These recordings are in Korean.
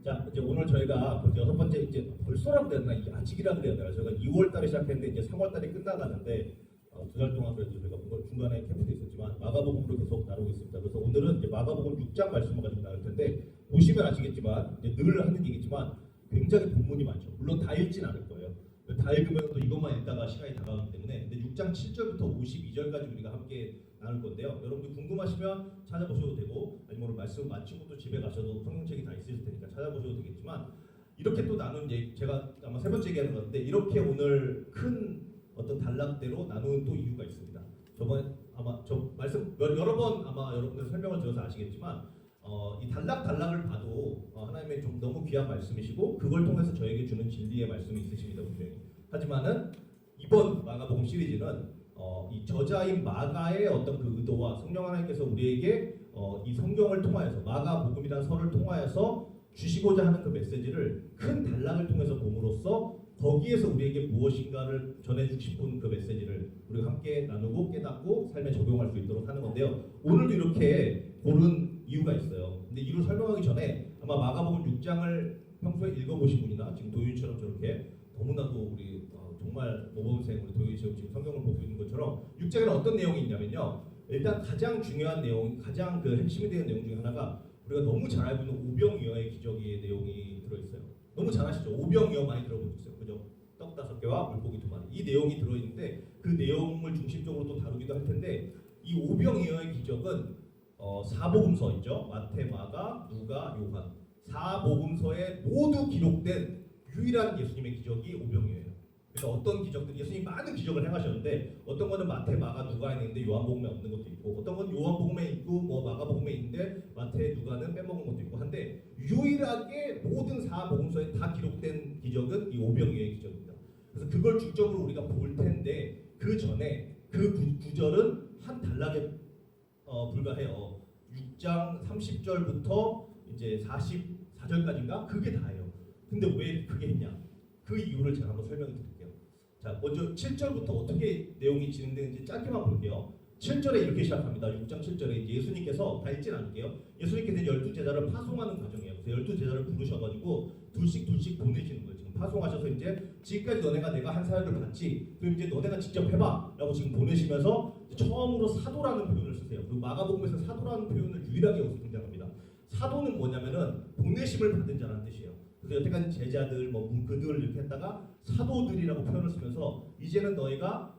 자, 이제 오늘 저희가 벌써 6번째 이제 벌써라고 해야 되나 이게 아직이라고 해야 되나 저희가 2월 달에 시작했는데 이제 3월 달이 끝나가는데 2달 동안 그래도 저희가 중간에 캠프도 있었지만 마가복음으로 계속 나누고 있습니다. 그래서 오늘은 이제 마가복음 6장 말씀을 가지고 나눌 텐데 보시면 아시겠지만 이제 늘 하는 얘기지만 굉장히 본문이 많죠. 물론 다 읽진 않을 거예요. 다 읽으면 또 이것만 읽다가 시간이 다가오기 때문에 근데 6장 7절부터 52절까지 우리가 함께 나눌 건데요. 여러분들 궁금하시면 찾아보셔도 되고 아니면 오늘 말씀 마치고 또 집에 가셔도 성경책이 다 있을 테니까 찾아보셔도 되겠지만 이렇게 또 나눈 제가 아마 세 번째 얘기하는 건데 이렇게 오늘 큰 어떤 단락대로 나누는 또 이유가 있습니다. 저번에 아마 저 말씀 여러 번 아마 여러분들 설명을 들어서 아시겠지만 이 단락을 봐도 하나님의 좀 너무 귀한 말씀이시고 그걸 통해서 저에게 주는 진리의 말씀이 있으십니다. 분명히. 하지만은 이번 마가복음 시리즈는 이 저자인 마가의 어떤 그 의도와 성령 하나님께서 우리에게 이 성경을 통하여서 마가복음이라는 서를 통하여서 주시고자 하는 그 메시지를 큰 단락을 통해서 봄으로써 거기에서 우리에게 무엇인가를 전해주고 싶은 그 메시지를 우리가 함께 나누고 깨닫고 삶에 적용할 수 있도록 하는 건데요. 오늘도 이렇게 고른 이유가 있어요. 근데 이유를 설명하기 전에 아마 마가복음 6장을 평소에 읽어보신 분이나 지금 도윤처럼 저렇게 너무나도 우리 정말 모범생 우리 도윤처럼 지금 성경을 보고 있는 것처럼 6장에는 어떤 내용이 있냐면요. 일단 가장 중요한 내용, 가장 그 핵심이 되는 내용 중에 하나가 우리가 너무 잘 알고 있는 오병이어의 기적의 내용이 들어있어요. 너무 잘 아시죠? 오병이어 많이 들어보셨어요. 그죠? 떡 5개와 물고기 2마리. 이 내용이 들어있는데 그 내용을 중심적으로 또 다루기도 할 텐데 이 오병이어의 기적은 사복음서 있죠. 마태, 마가, 누가, 요한. 사복음서에 모두 기록된 유일한 예수님의 기적이 오병이어예요. 그래서 어떤 기적들 예수님이 많은 기적을 행하셨는데 어떤 거는 마태, 마가, 누가에 있는데 요한복음에 없는 것도 있고 어떤 건 요한복음에 있고 뭐 마가복음에 있는데 마태, 누가는 빼먹은 것도 있고 한데 유일하게 모든 사복음서에 다 기록된 기적은 이 오병이어의 기적입니다. 그래서 그걸 중점으로 우리가 볼 텐데 그 전에 그 구절은 한 단락에 불과해요. 6장 30절부터 이제 44절까지인가 그게 다예요. 근데 왜 그게 있냐? 그 이유를 제가 한번 설명해 드릴게요. 자, 먼저 7절부터 어떻게 내용이 진행되는지 짧게만 볼게요. 7절에 이렇게 시작합니다. 6장 7절에 예수님께서 다 읽진 않을게요. 예수님께서 12제자를 파송하는 과정이에요. 그래서 12제자를 부르셔가지고 둘씩 보내시는 거예요. 지금 파송하셔서 이제 지금까지 너네가 내가 한 사역을 받지 그럼 이제 너네가 직접 해봐 라고 지금 보내시면서 처음으로 사도라는 표현을 쓰세요. 그리고 마가복음에서 사도라는 표현을 유일하게 여기서 등장합니다. 사도는 뭐냐면은 보내심을 받은 자라는 뜻이에요. 그래서 여태까지 제자들 그들 이렇게 했다가 사도들이라고 표현을 쓰면서 이제는 너희가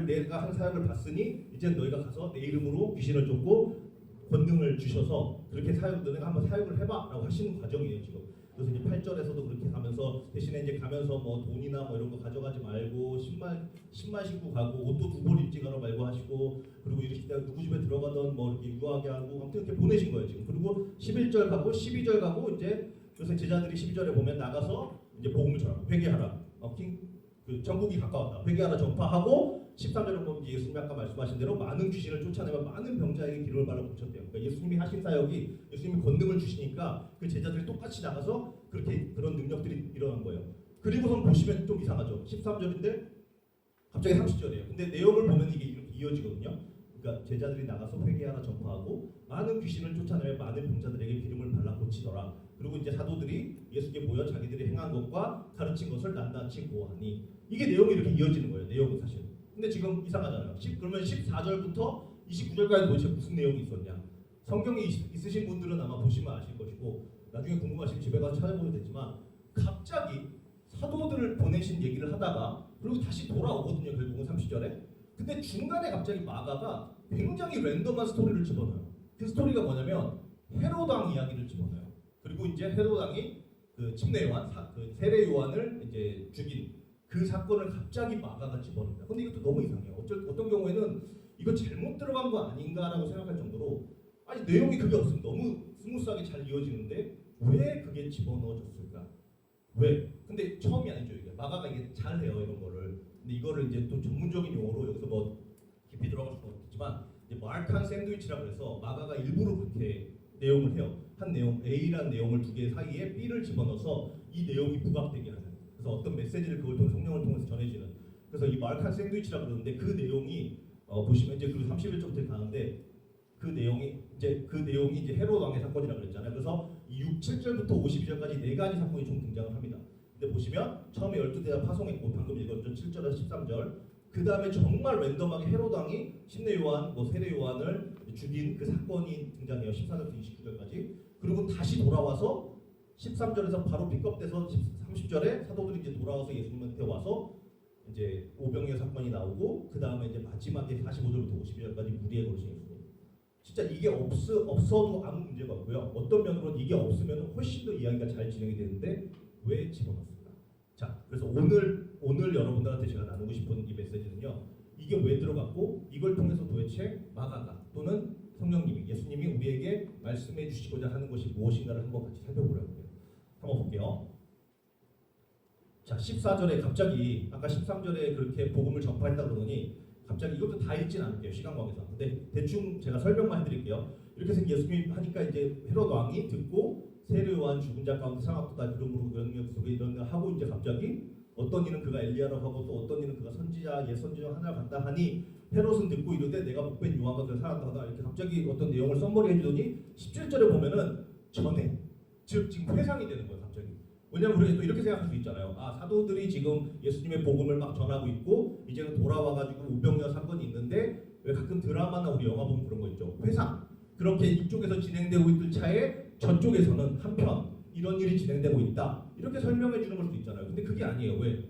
내가 한 사역을 봤으니 이제 너희가 가서 내 이름으로 귀신을 쫓고 권능을 주셔서 그렇게 너네가 한번 사역을 해봐라고 하시는 과정이에요 지금. 그래서 이제 8절에서도 그렇게 가면서 대신에 이제 가면서 뭐 돈이나 뭐 이런 거 가져가지 말고 10만 신고 가고 옷도 2벌 입지 가라 말고 하시고 그리고 이렇게 누구 집에 들어가던 뭐 이렇게 유하게 하고 아무튼 이렇게 보내신 거예요 지금. 그리고 11절 가고 12절 가고 이제 그래서 제자들이 12절에 보면 나가서 이제 복음을 전하고 회개하라. 그 천국이 가까웠다. 회개하라 전파하고 13절에 보면 예수님이 아까 말씀하신 대로 많은 귀신을 쫓아내면 많은 병자에게 기름을 발라 고쳤대요. 그러니까 예수님이 하신 사역이 예수님이 권능을 주시니까 그 제자들이 똑같이 나가서 그런 능력들이 일어난 거예요. 그리고선 보시면 좀 이상하죠. 13절인데 갑자기 30절이에요. 근데 내용을 보면 이게 이렇게 이어지거든요. 그러니까 제자들이 나가서 회개하라 전파하고 많은 귀신을 쫓아내며 많은 병자들에게 기름을 발라 고치더라. 그리고 이제 사도들이 예수께 모여 자기들이 행한 것과 가르친 것을 낱낱이 고하니 이게 내용이 이렇게 이어지는 거예요. 내용은 사실. 근데 지금 이상하잖아요. 그러면 14절부터 29절까지 도대체 무슨 내용이 있었냐? 성경이 있으신 분들은 아마 보시면 아실 것이고 나중에 궁금하시면 집에 가서 찾아보면 되지만 갑자기 사도들을 보내신 얘기를 하다가 그리고 다시 돌아오거든요. 결국은 30절에. 근데 중간에 갑자기 마가가 굉장히 랜덤한 스토리를 집어넣어요. 그 스토리가 뭐냐면 헤롯 왕 이야기를 집어넣어요. 그리고 이제 헤롯 왕이 그 침례 요한, 그 세례 요한을 이제 죽인 그 사건을 갑자기 마가가 집어넣습니다. 근데 이것도 너무 이상해요. 어떤 경우에는 이거 잘못 들어간 거 아닌가라고 생각할 정도로 아니 내용이 그게 없으면 너무 스무스하게 잘 이어지는데 왜 그게 집어넣어졌을까? 왜? 근데 처음이 아니죠. 이게 마가가 이게 잘해요 이런 거를. 근데 이거를 이제 또 전문적인 용어로 여기서 뭐 깊이 들어갈 수는 없겠지만 이제 마르칸 샌드위치라고 해서 마가가 일부러 그렇게 내용을 해요. 한 내용 A라는 내용을 두 개 사이에 B를 집어넣어서 이 내용이 부각되게 하는. 그래서 어떤 메시지를 그걸 통해 성령을 통해서 전해지는. 그래서 이 마르칸 샌드위치라고 그러는데 그 내용이 보시면 이제 그 31절부터 가는데 그 내용이 이제 헤롯 왕의 사건이라고 그랬잖아요. 그래서 6, 7절부터 52절까지 네 가지 사건이 총 등장을 합니다. 근데 보시면 처음에 12대가 파송했고 방금 읽었죠. 7절에서 13절. 그 다음에 정말 랜덤하게 헤롯 왕이 신내 요한, 세례 요한을 죽인 그 사건이 등장해요. 14절부터 29절까지. 그리고 다시 돌아와서 13절에서 바로 픽업돼서 30절에 사도들이 이제 돌아와서 예수님한테 와서 이제 오병이어 사건이 나오고 그 다음에 이제 마지막에 45절부터 52절까지 무리에 걸으신 예수님. 진짜 이게 없어도 아무 문제가 없고요. 어떤 면으로는 이게 없으면 훨씬 더 이야기가 잘 진행이 되는데 왜 집어넣습니까? 자, 그래서 오늘 여러분들한테 제가 나누고 싶은 이 메시지는요. 이게 왜 들어갔고 이걸 통해서 도대체 마가가 또는 성령님이 예수님이 우리에게 말씀해 주시고자 하는 것이 무엇인가를 한번 같이 살펴보려고 해요. 한번 볼게요. 자, 14절에 갑자기 아까 13절에 그렇게 복음을 전파했다 그러더니 갑자기 이것도 다 읽진 않을게요. 시간 관계상. 근데 대충 제가 설명만 해드릴게요. 이렇게 해서 예수님이 하니까 이제 헤롯 왕이 듣고 세례 요한 죽은 자 가운데 사망했다 그러므로 영역 속에 이런 걸 하고 이제 갑자기 어떤 이는 그가 엘리야라고 하고 또 어떤 이는 그가 선지자 예선지 중 하나를 간다 하니 헤롯은 듣고 이르되 내가 목된 요한과 그를 살았다 하다 이렇게 갑자기 어떤 내용을 썸머리 해주더니 17절에 보면은 전에 즉 지금 회상이 되는 거예요. 갑자기. 왜냐면 우리가 또 이렇게 생각할 수 있잖아요. 아, 사도들이 지금 예수님의 복음을 막 전하고 있고 이제는 돌아와가지고 오병이어 사건이 있는데 왜 가끔 드라마나 우리 영화 보면 그런 거 있죠. 회상. 그렇게 이쪽에서 진행되고 있을 차에 저쪽에서는 한편 이런 일이 진행되고 있다. 이렇게 설명해 주는 걸 수도 있잖아요. 근데 그게 아니에요. 왜?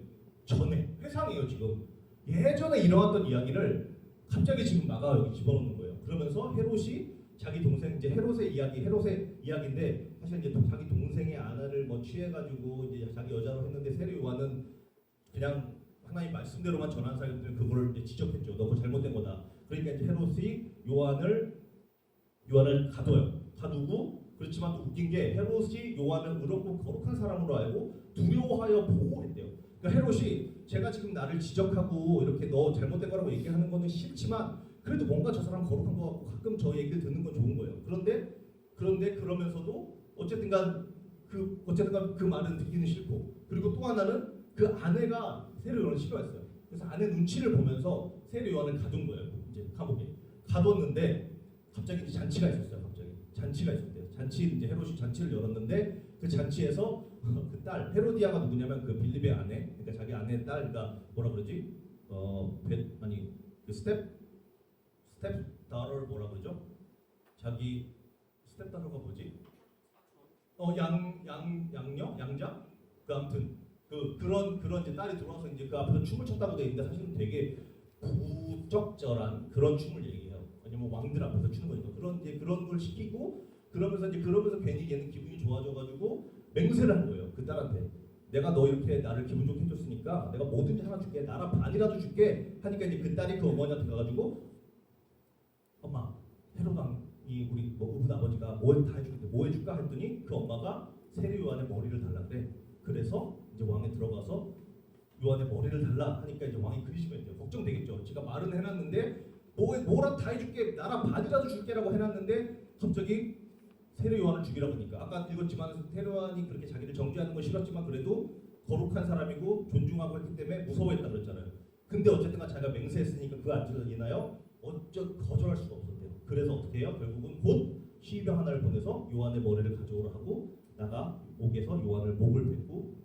전에 회상이에요. 지금. 예전에 일어났던 이야기를 갑자기 지금 마가 여기 집어넣는 거예요. 그러면서 헤롯이 자기 동생 이제 헤롯의 이야기인데 사실 이제 자기 동생의 아내를 뭐 취해가지고 이제 자기 여자로 했는데 세례 요한은 그냥 하나님 말씀대로만 전한 사람들 그거를 이제 지적했죠. 너 그거 잘못된 거다. 그러니까 이제 헤롯이 요한을 가둬요. 가두고 그렇지만 또 웃긴 게 헤롯이 요한을 의롭고 거룩한 사람으로 알고 두려워하여 보호했대요. 그러니까 헤롯이 제가 지금 나를 지적하고 이렇게 너 잘못된 거라고 얘기하는 거는 싫지만 그래도 뭔가 저 사람 거룩한 거 같고 가끔 저 얘기를 듣는 건 좋은 거예요. 그런데 그러면서도 어쨌든간 그 말은 듣기는 싫고 그리고 또 하나는 그 아내가 세례 요한을 싫어했어요. 그래서 아내 눈치를 보면서 세례 요한을 가둔 거예요. 이제 감옥에 가뒀는데 갑자기 이제 잔치가 있었어요. 갑자기 잔치가 있었대요. 이제 헤롯이 잔치를 열었는데 그 잔치에서 그 딸 헤로디아가 누구냐면 그 빌립의 아내, 그러니까 자기 아내의 딸, 그러니까 뭐라 그러지? 그 스텝 다를 뭐라 그러죠? 자기 스텝 다르가 뭐지? 양자? 그 아무튼 그런 이제 딸이 들어와서 이제 그 앞에서 춤을 췄다고 돼 있는데 사실은 되게 부적절한 그런 춤을 얘기해요. 왜냐면 왕들 앞에서 추는 거니까 그런 걸 시키고 그러면서 괜히 얘는 기분이 좋아져가지고 맹세를 한 거예요. 그 딸한테. 내가 너 이렇게 나를 기분 좋게 해줬으니까 내가 뭐든지 하나 줄게. 나라 반이라도 줄게. 하니까 이제 그 딸이 그 어머니한테 가가지고 엄마 헤롯 왕이 우리 의붓 아버지가 뭐 다 해줄게. 뭐 해줄까 했더니 그 엄마가 세례 요한의 머리를 달라 그래. 그래서 이제 왕에 들어가서 요한의 머리를 달라 하니까 이제 왕이 그리시가 있대요. 걱정되겠죠. 제가 말은 해놨는데 뭐라도 다 해줄게. 나라 반이라도 줄게라고 해놨는데 갑자기 세례 요한을 죽이라고 하니까 아까 읽었지만 세례 요한이 그렇게 자기를 정죄하는 건 싫었지만 그래도 거룩한 사람이고 존중하고 했기 때문에 무서워했다 그랬잖아요. 근데 어쨌든 자기가 맹세했으니까 그 안지를 인하여 거절할 수가 없었대요. 그래서 어떻게 해요? 결국은 곧 시병 하나를 보내서 요한의 머리를 가져오라 하고 나가 목에서 요한을 목을 뱉고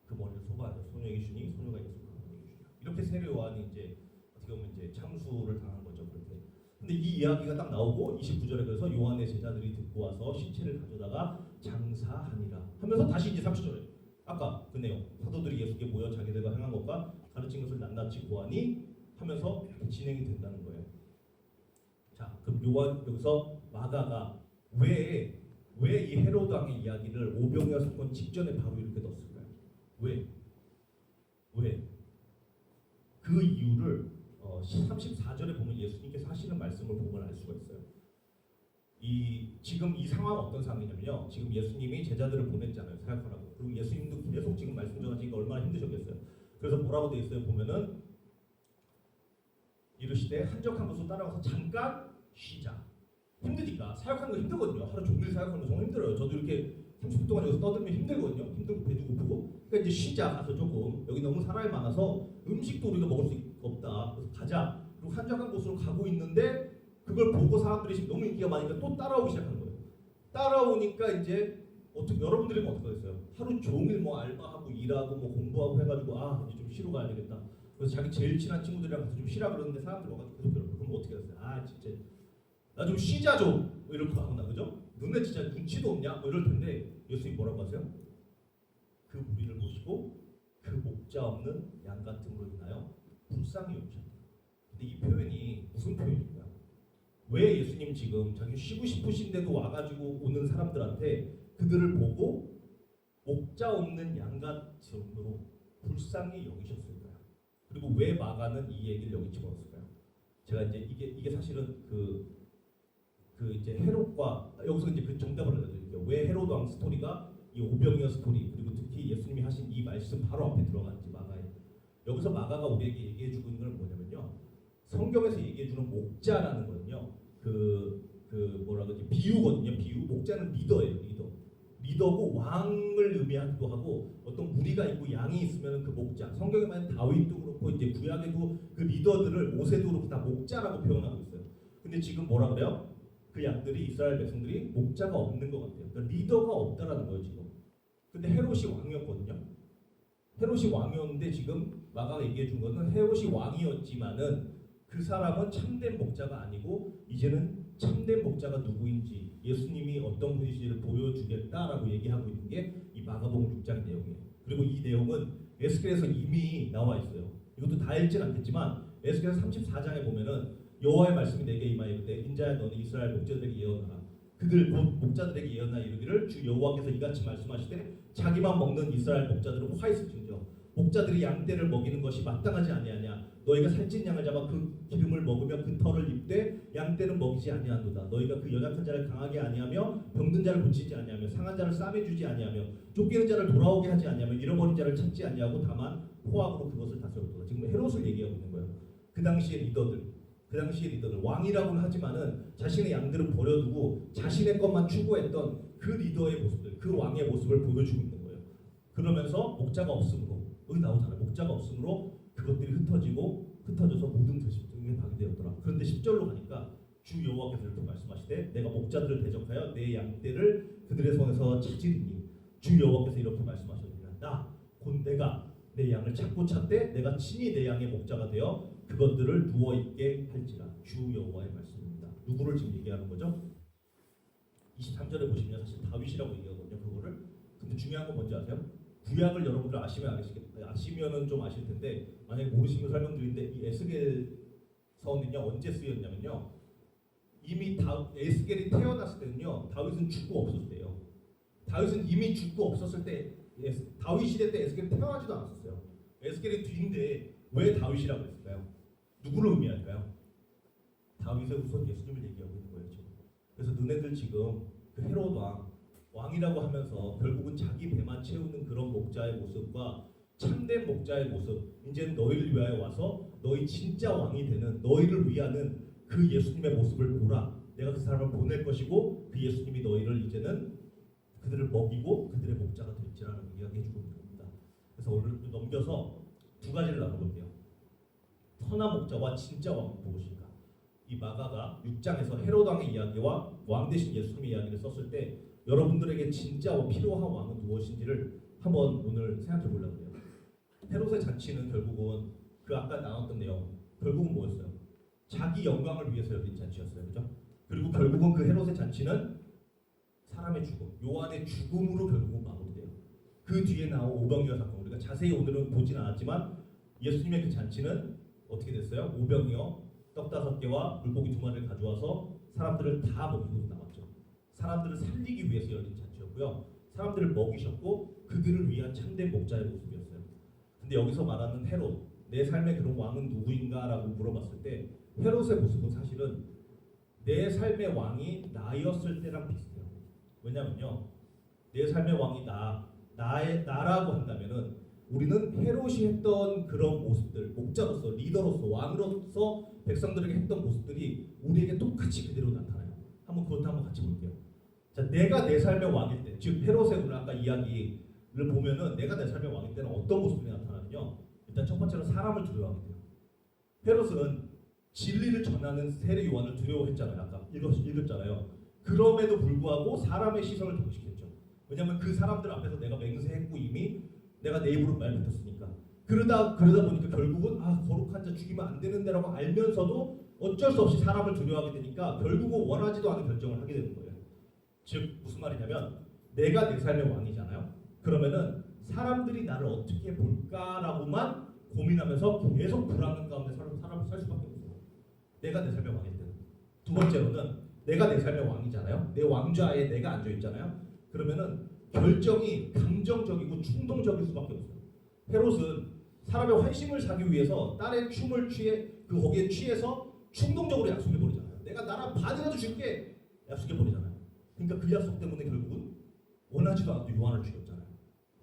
그 머리를 소바하죠. 소녀에게 주니 소녀가 예수를 가만히 주냐. 이렇게 세례 요한이 이제 어떻게 보면 이제 참수를 당한 거죠. 그렇게. 근데 이 이야기가 딱 나오고 29절에 그래서 요한의 제자들이 듣고 와서 시체를 가져다가 장사하니라 하면서 다시 이제 30절에 아까 그 내용 사도들이 예수께 모여 자기들과 행한 것과 가르친 것을 낱낱이 보아니 하면서 진행이 된다는 거예요. 자, 그럼 요한 여기서 마가가 왜 이 헤롯 왕의 이야기를 오병이어 사건 직전에 바로 이렇게 넣었을까요? 왜? 그 이유를 34절에 보면 예수님께서 하시는 말씀을 보면 알 수가 있어요. 지금 이 상황은 어떤 상황이냐면요. 지금 예수님이 제자들을 보냈잖아요. 사역하라고. 그리고 예수님도 계속 지금 말씀 전하시니까 얼마나 힘드셨겠어요. 그래서 뭐라고 돼 있어요? 보면은 이르시되 한적한 곳으로 따라가서 잠깐 쉬자. 힘드니까 사역하는 거 힘들거든요. 하루 종일 사역하는 거 정말 힘들어요. 저도 이렇게 30분 동안 여기서 떠들면 힘들거든요. 힘들고 배도 고프고. 그러니까 이제 쉬자. 가서 조금 여기 너무 사람이 많아서 음식도 우리가 먹을 수 없다. 그래서 가자. 그리고 한적한 곳으로 가고 있는데 그걸 보고 사람들이 지금 너무 인기가 많으니까 또 따라오기 시작한 거예요. 따라오니까 이제 어떻게 여러분들이 어떻게 됐어요? 하루 종일 뭐 알바하고 일하고 뭐 공부하고 해가지고 아 이제 좀 쉬러 가야 되겠다. 그래서 자기 제일 친한 친구들이랑 가서 좀 쉬라 그러는데 사람들이 와가지고 계속 괴롭혀. 그럼 어떻게 됐어요? 아 진짜 나 좀 쉬자 좀 뭐 이렇게 하구나 그죠? 너네 진짜 눈치도 없냐? 뭐 이럴 텐데 예수님 뭐라고 하세요? 그 무리를 보시고 그 목자 없는 양 같음으로 인하여 불쌍히 여기셨다. 근데 이 표현이 무슨 표현일까요? 왜 예수님 지금 자기 쉬고 싶으신데도 와가지고 오는 사람들한테 그들을 보고 목자 없는 양 같음으로 불쌍히 여기셨을까요? 그리고 왜 마가는 이 얘기를 여기 집어넣었을까요? 제가 이제 이게 사실은 그 이제 헤롯과 여기서 이제 그 정답을 알려드릴게요. 왜 헤롯 왕 스토리가 이 오병이어 스토리 그리고 특히 예수님이 하신 이 말씀 바로 앞에 들어가는지 마가에 여기서 마가가 우리에게 얘기해 주고 있는 건 뭐냐면요. 성경에서 얘기해 주는 목자라는 거는요. 뭐라 그러지 비유거든요. 비유. 목자는 리더예요. 리더고 왕을 의미하기도 하고 어떤 무리가 있고 양이 있으면 그 목자. 성경에 보면 다윗도 그렇고 이제 구약에도 그 리더들을 모세도 그렇고 다 목자라고 표현하고 있어요. 근데 지금 뭐라 그래요? 그 양들이 이스라엘 백성들이 목자가 없는 것 같아요. 그러니까 리더가 없다라는 거예요 지금. 근데 헤롯이 왕이었거든요. 헤롯이 왕이었는데 지금 마가가 얘기해 준 거는 헤롯이 왕이었지만은 그 사람은 참된 목자가 아니고 이제는 참된 목자가 누구인지 예수님이 어떤 분이신지를 보여주겠다라고 얘기하고 있는 게 이 마가복음 6장 내용이에요. 그리고 이 내용은 에스겔에서 이미 나와 있어요. 이것도 다 읽지는 않겠지만 에스겔 34장에 보면은 여호와의 말씀이 내게 임하였는데 인자야 너는 이스라엘 목자들에게 예언하라. 그들 곧 목자들에게 예언하여 이르기를 주 여호와께서 이같이 말씀하시되 자기만 먹는 이스라엘 목자들은 화 있을진저 목자들이 양떼를 먹이는 것이 마땅하지 아니하냐. 너희가 살찐 양을 잡아 그 기름을 먹으며 그 털을 입되 양떼는 먹이지 아니하노다. 너희가 그 연약한 자를 강하게 아니하며 병든 자를 고치지 아니하며 상한 자를 싸매주지 아니하며 쫓기는 자를 돌아오게 하지 아니하며 잃어버린 자를 찾지 아니하고 다만 포악으로 그것을 다스렸도다. 지금 헤롯을 얘기하고 있는 거예요. 그 당시의 리더들 왕이라고는 하지만은 자신의 양들은 버려두고 자신의 것만 추구했던 그 리더의 모습들, 그 왕의 모습을 보여주고 있는 거예요. 그러면서 목자가 없으므로 여기 나오잖아요. 목자가 없으므로 그것들이 흩어져서 모든 들짐승에 파괴되었더라. 그런데 10절로 가니까 주 여호와께서 이렇게 말씀하시되 내가 목자들을 대적하여 내 양떼를 그들의 손에서 찾으리니 주 여호와께서 이렇게 말씀하셨느니라. 나 곧 내가 내 양을 찾되 내가 친히 내 양의 목자가 되어 그것들을 누워있게 할지라. 주 여호와의 말씀입니다. 누구를 지금 얘기하는 거죠? 23절에 보시면 사실 다윗이라고 얘기하거든요. 그거를. 근데 중요한 건 뭔지 아세요? 구약을 여러분들 아시면은 좀 아실 텐데 만약에 모르시면 설명드리는데 이 에스겔서는요 언제 쓰였냐면요 이미 에스겔이 태어났을 때는요 다윗은 죽고 없었을 때요. 다윗은 이미 죽고 없었을 때 다윗 시대 때 에스겔이 태어나지도 않았었어요. 에스겔이 뒤인데 왜 다윗이라고 했을까요? 누구를 의미할까요? 다윗의 우선 예수님을 얘기하고 있는 거예요 지금. 그래서 너네들 지금 그 헤롯 왕이라고 하면서 결국은 자기 배만 채우는 그런 목자의 모습과 참된 목자의 모습, 이제는 너희를 위하여 와서 너희 진짜 왕이 되는 너희를 위하는 그 예수님의 모습을 보라. 내가 그 사람을 보낼 것이고 그 예수님이 너희를 이제는 그들을 먹이고 그들의 목자가 될지라는 이야기해주고 있는 겁니다. 그래서 오늘 넘겨서 두 가지를 나눠볼게요. 선한 목자와 진짜 왕은 무엇인가? 이 마가가 6장에서 헤롯 왕의 이야기와 왕 대신 예수님의 이야기를 썼을 때 여러분들에게 진짜 필요한 왕은 무엇인지를 한번 오늘 생각해 보려고 해요. 헤롯의 잔치는 결국은 그 아까 나눴던 내용 결국은 뭐였어요? 자기 영광을 위해서 열린 잔치였어요. 그죠? 그리고 결국은 그 헤롯의 잔치는 사람의 죽음, 요한의 죽음으로 결국은 마무리돼요. 그 뒤에 나온 오병이어 사건 우리가 자세히 오늘은 보진 않았지만 예수님의 그 잔치는 어떻게 됐어요? 오병이어 떡 5개와 물고기 2마리를 가져와서 사람들을 다 먹이고 나왔죠. 사람들을 살리기 위해서 열린 잔치였고요. 사람들을 먹이셨고 그들을 위한 참된 목자의 모습이었어요. 근데 여기서 말하는 헤롯, 내 삶의 그런 왕은 누구인가라고 물어봤을 때 헤롯의 모습은 사실은 내 삶의 왕이 나였을 때랑 비슷해요. 왜냐면요, 내 삶의 왕이 나라고 한다면은 우리는 헤롯이 했던 그런 모습들, 목자로서, 리더로서, 왕으로서 백성들에게 했던 모습들이 우리에게 똑같이 그대로 나타나요. 그것도 한번 같이 볼게요. 자, 내가 내 삶의 왕일 때, 즉 헤롯의 오늘 아까 이야기를 보면은 내가 내 삶의 왕일 때는 어떤 모습이 나타나느냐? 일단 첫 번째로 사람을 두려워하게 돼요. 헤롯은 진리를 전하는 세례 요한을 두려워했잖아요. 아까 읽었잖아요. 그럼에도 불구하고 사람의 시선을 경직했죠. 왜냐하면 그 사람들 앞에서 내가 맹세했고 이미 내가 내 입으로 말 뱉었으니까. 그러다 보니까 결국은 거룩한 자 죽이면 안 되는데라고 알면서도 어쩔 수 없이 사람을 두려워하게 되니까 결국은 원하지도 않은 결정을 하게 되는 거예요. 즉 무슨 말이냐면 내가 내 삶의 왕이잖아요. 그러면은 사람들이 나를 어떻게 볼까라고만 고민하면서 계속 불안감 가운데 사람을 살 수밖에 없어요. 내가 내 삶의 왕일 때는. 두 번째로는 내가 내 삶의 왕이잖아요. 내 왕좌에 내가 앉아 있잖아요. 그러면은 결정이 감정적이고 충동적일 수밖에 없어요. 헤롯은 사람의 환심을 사기 위해서 딸의 춤을 거기에 취해서 충동적으로 약속해 버리잖아요. 내가 나라 반이라도 줄게 약속해 버리잖아요. 그러니까 그 약속 때문에 결국은 원하지도 않고 요한을 죽였잖아요.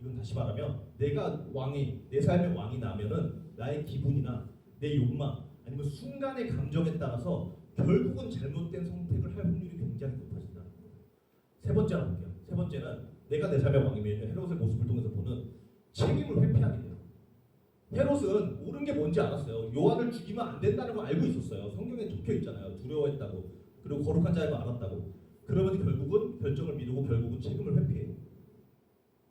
이건 다시 말하면 내가 내 삶의 왕이 나면은 나의 기분이나 내 욕망 아니면 순간의 감정에 따라서 결국은 잘못된 선택을 할 확률이 굉장히 높아진다는 거예요. 세 번째로 볼게요. 세 번째는 내가 내 삶의 왕이면 헤롯의 모습을 통해서 보는 책임을 회피하게 돼요. 헤롯은 옳은 게 뭔지 알았어요. 요한을 죽이면 안 된다는 걸 알고 있었어요. 성경에 적혀 있잖아요. 두려워했다고. 그리고 거룩한 자임을 알았다고. 그러면 결국은 결정을 미루고 결국은 책임을 회피해요.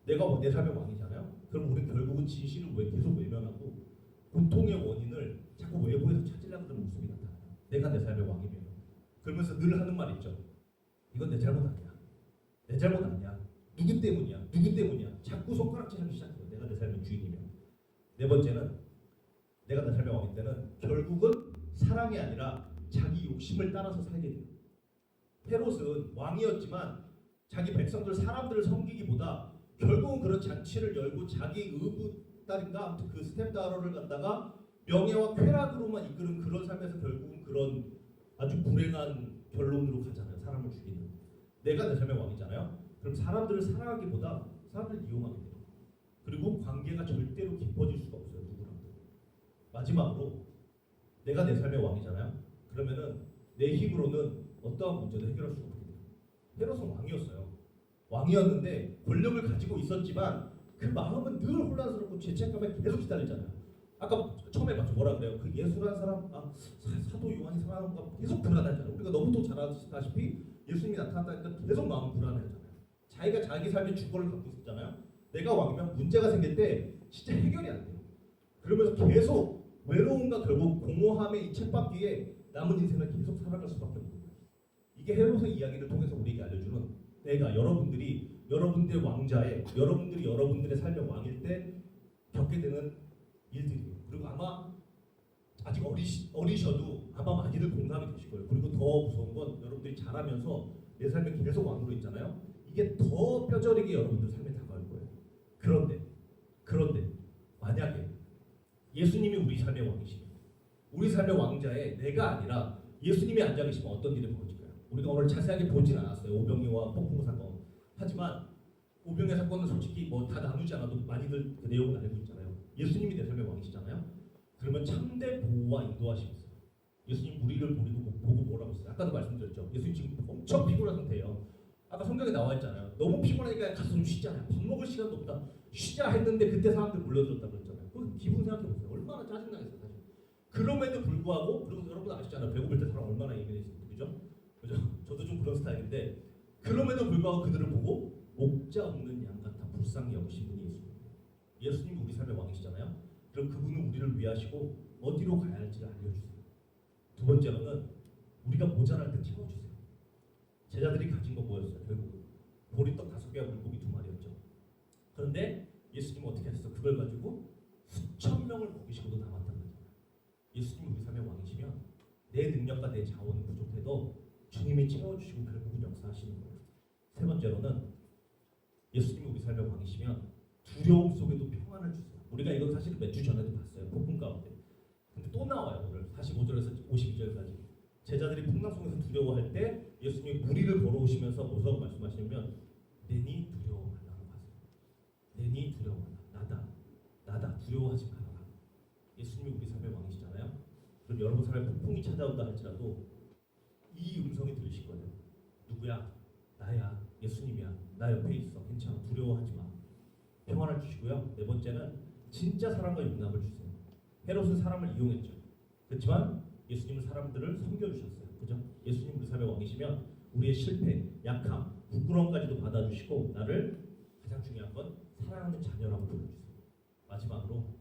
내가 내 삶의 왕이잖아요. 그럼 우리는 결국은 진실을 계속 외면하고 고통의 원인을 자꾸 외부에서 찾으려고 하는 모습이 나타나요. 내가 내 삶의 왕이면. 그러면서 늘 하는 말 있죠. 이건 내 잘못 아니야. 내 잘못 아니야. 누구 때문이야. 누구 때문이야. 자꾸 손가락질하기 시작해요. 내가 내 삶의 주인이면. 네 번째는 내가 내 삶의 왕일 때는 결국은 사랑이 아니라 자기 욕심을 따라서 살게 돼요. 헤롯은 왕이었지만 자기 백성들 사람들을 섬기기보다 결국은 그런 잔치를 열고 자기 의붓 딸인가 아무튼 그 스텝다러를 갖다가 명예와 쾌락으로만 이끄는 그런 삶에서 결국은 그런 아주 불행한 결론으로 가잖아요. 사람을 죽이는. 내가 내 삶의 왕이잖아요. 그럼 사람들을 사랑하기보다 사람들을 이용하게 돼요. 그리고 관계가 절대로 깊어질 수가 없어요. 누구랑도. 마지막으로 내가 내 삶의 왕이잖아요. 그러면은 내 힘으로는 어떠한 문제도 해결할 수가 없게 돼요. 헤롯은 왕이었어요. 왕이었는데 권력을 가지고 있었지만 그 마음은 늘 혼란스럽고 죄책감에 계속 시달리잖아요. 아까 처음에 봤죠. 뭐라 그래요? 그 예수란 사람, 사도 요한이 사랑하는 거 계속 불안하잖아요. 우리가 너무도 잘 아시다시피 예수님이 나타났다니까 계속 마음 불안해하잖아요. 자기가 자기 삶의 주권을 갖고 있었잖아요. 내가 왕이면 문제가 생길 때 진짜 해결이 안 돼요. 그러면서 계속 외로움과 결국 공허함의 이 쳇바퀴에 남은 인생을 계속 살아갈 수밖에 없는 거예요. 이게 헤롯의 이야기를 통해서 우리에게 알려주는 내가 여러분들이 여러분들의 왕자에 여러분들이 여러분들의 삶의 왕일 때 겪게 되는 일들이에요. 그리고 아마 아직 어리셔도 아마 많이들 공감이 되실 거예요. 그리고 더 무서운 건 여러분들이 자라면서 내 삶에 계속 왕으로 있잖아요. 이게 더 뼈저리게 여러분들 삶에 다가올 거예요. 그런데 만약에 예수님이 우리 삶의 왕이시면 우리 삶의 왕자에 내가 아니라 예수님이 앉아 계시면 어떤 일이 벌어질까요? 우리가 오늘 자세하게 보진 않았어요. 오병이와 폭풍 사건. 하지만 오병의 사건은 솔직히 뭐 다 나누지 않아도 많이들 그 내용은 알고 있잖아요. 예수님이 내 삶의 왕이시잖아요. 그러면 참된 보호와 인도하심이 있어요. 예수님 우리를 보고 뭐라고 했어요? 아까도 말씀드렸죠. 예수님 지금 엄청 피곤한 상태예요. 아까 성경에 나와 있잖아요. 너무 피곤하니까 가서 좀 쉬자. 밥 먹을 시간도 없다. 쉬자 했는데 그때 사람들 몰려들었다고 그랬잖아요. 그 기분 생각해보세요. 얼마나 짜증나겠어요 사실. 그럼에도 불구하고 그리고 여러분 아시잖아요. 배고플 때 사람 얼마나 예민해집니까? 그죠? 저도 좀 그런 스타일인데 그럼에도 불구하고 그들을 보고 목자 없는 양 같아 불쌍히 여기신 분이 예수님. 예수님이 우리 삶의 왕이시잖아요. 그럼 그분은 우리를 위하시고 어디로 가야 할지를 알려주세요. 두 번째로는 우리가 모자랄 때 채워주세요. 제자들이 가진 건 뭐였어요? 결국 보리떡 5개와 물고기 2마리였죠. 그런데 예수님은 어떻게 하셨어요? 그걸 가지고 수천 명을 먹이시고도 남았다는 거잖아요. 예수님이 우리 삶의 왕이시면 내 능력과 내 자원은 부족해도 주님이 채워주시고 결국은 역사하시는 거예요. 세 번째로는 예수님이 우리 삶의 왕이시면 두려움 속에도 평안을 주세요. 우리가 이건 사실 몇 주 전에도 봤어요. 폭풍 가운데. 근데 또 나와요. 오늘 45절에서 52절까지. 제자들이 풍랑 속에서 두려워할 때 예수님이 무리를 걸어오시면서 뭐라고 말씀하시냐면 내니 두려워 말라고 하세요. 내니 두려워 말라. 나다 두려워하지 말아라. 예수님이 우리 삶의 왕이시잖아요. 그럼 여러분 삶에 폭풍이 찾아온다 할지라도 이 음성이 들리실 거예요. 누구야? 나야. 예수님이야. 나 옆에 있어. 괜찮아. 두려워하지 마. 평안을 주시고요. 네 번째는 진짜 사랑과 용납을 주세요. 헤롯은 사람을 이용했죠. 그렇지만 예수님은 사람들을 섬겨주셨어요. 그죠? 예수님 우리 삶의 왕이시면 우리의 실패, 약함, 부끄러움까지도 받아주시고 나를 가장 중요한 건 사랑하는 자녀라고 불러주세요. 마지막으로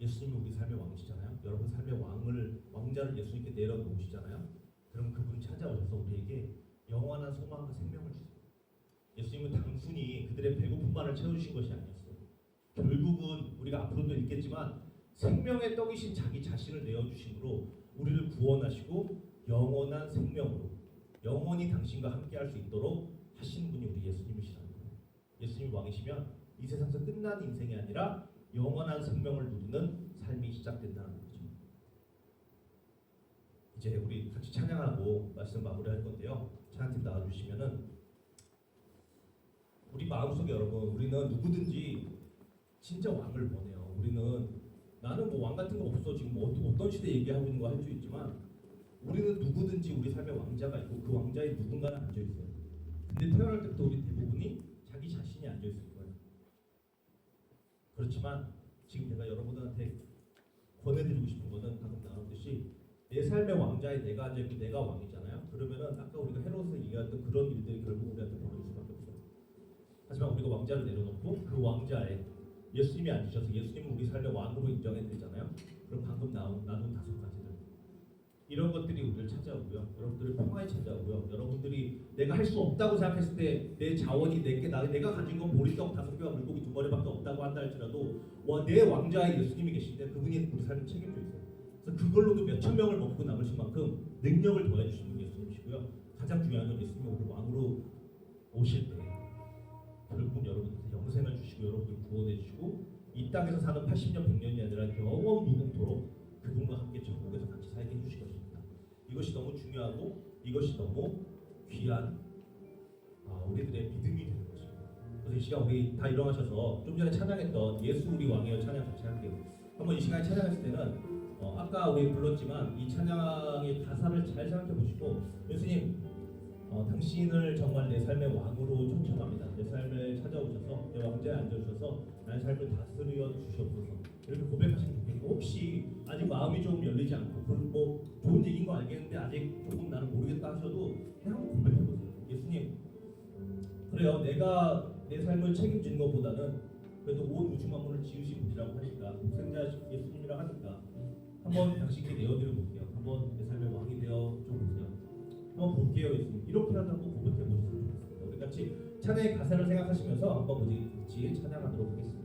예수님이 우리 삶의 왕이시잖아요. 여러분 삶의 왕자를 예수님께 내려놓으시잖아요. 그럼 그분이 찾아오셔서 우리에게 영원한 소망과 생명을 주세요. 예수님은 단순히 그들의 배고픔만을 채워주신 것이 아니었어요. 결국은 우리가 앞으로도 읽겠지만 생명의 떡이신 자기 자신을 내어주심으로 우리를 구원하시고 영원한 생명으로 영원히 당신과 함께할 수 있도록 하신 분이 우리 예수님이시라는 거예요. 예수님이 왕이시면 이 세상에서 끝난 인생이 아니라 영원한 생명을 누리는 삶이 시작된다는 거죠. 이제 우리 같이 찬양하고 말씀 마무리할 건데요. 찬양팀 나와주시면은 우리 마음속에 여러분 우리는 누구든지 진짜 왕을 원해요. 우리는 나는 뭐 왕 같은 거 없어 지금 어떤 시대 얘기하고 있는 거 할 수 있지만 우리는 누구든지 우리 삶에 왕자가 있고 그 왕자에 누군가는 앉아 있어요. 근데 태어날 때부터 우리 대부분이 자기 자신이 앉아 있을 거예요. 그렇지만 지금 제가 여러분들한테 권해드리고 싶은 거는 방금 나눴듯이 내 삶의 왕자에 내가 앉아 있고 내가 왕이잖아요. 그러면은 아까 우리가 헤롯에서 얘기했던 그런 일들이 결국 우리한테 벌어질 수밖에 없어요. 하지만 우리가 왕자를 내려놓고 그 왕자에 예수님이 앉으셔서 예수님을 우리 삶의 왕으로 인정해드리잖아요. 그럼 방금 나눈 5가지들 이런 것들이 우리를 찾아오고요. 여러분들을 평화에 찾아오고요. 여러분들이 내가 할 수 없다고 생각했을 때 내 자원이 내가 가진 건 보리떡 5개와 물고기 2마리밖에 없다고 한다 할지라도 내 왕자에 예수님이 계신데 그분이 우리 삶을 책임져 있어요. 그래서 그걸로도 몇천 명을 먹고 남으신 만큼 능력을 더해주시는 분이 예수님이시고요. 가장 중요한 건 예수님이 우리 왕으로 오실 때 결국은 여러분한테 영생을 주시고 여러분을 구원해 주시고 이 땅에서 사는 80년 100년이 아니라 영원 무궁토록 그분과 함께 천국에서 같이 살게 해주실 것입니다. 이것이 너무 중요하고 이것이 너무 귀한 우리들의 믿음이 되는 것입니다. 그래서 이 시간 우리 다 일어나셔서 좀 전에 찬양했던 예수 우리 왕이여 찬양 같이 할게요. 한번 이 시간에 찬양했을 때는 아까 우리 불렀지만 이 찬양의 가사를 잘 생각해 보시고 예수님 당신을 정말 내 삶의 왕으로 초청합니다. 내 삶에 찾아오셔서 내 왕자에 앉아주셔서 나의 삶을 다스려 주시옵소서. 이렇게 고백하시면 좋겠고 혹시 아직 마음이 좀 열리지 않고 뭐 좋은 얘기인 거 알겠는데 아직 조금 나는 모르겠다 하셔도 그냥 한번 고백해보세요. 예수님 그래요. 내가 내 삶을 책임지는 것보다는 그래도 온 우주 만물을 지으신 분이라고 하니까 독생자 예수님이라고 하니까 한번 당신께 내어드려 볼게요. 한번 내 삶의 왕이 되어 좀 보세요. 한번 볼게요 예수님. 이렇게라도 한번 고백해 보셨으면 좋겠습니다. 우리 같이 찬양의 가사를 생각하시면서 한번 같이 찬양하도록 하겠습니다.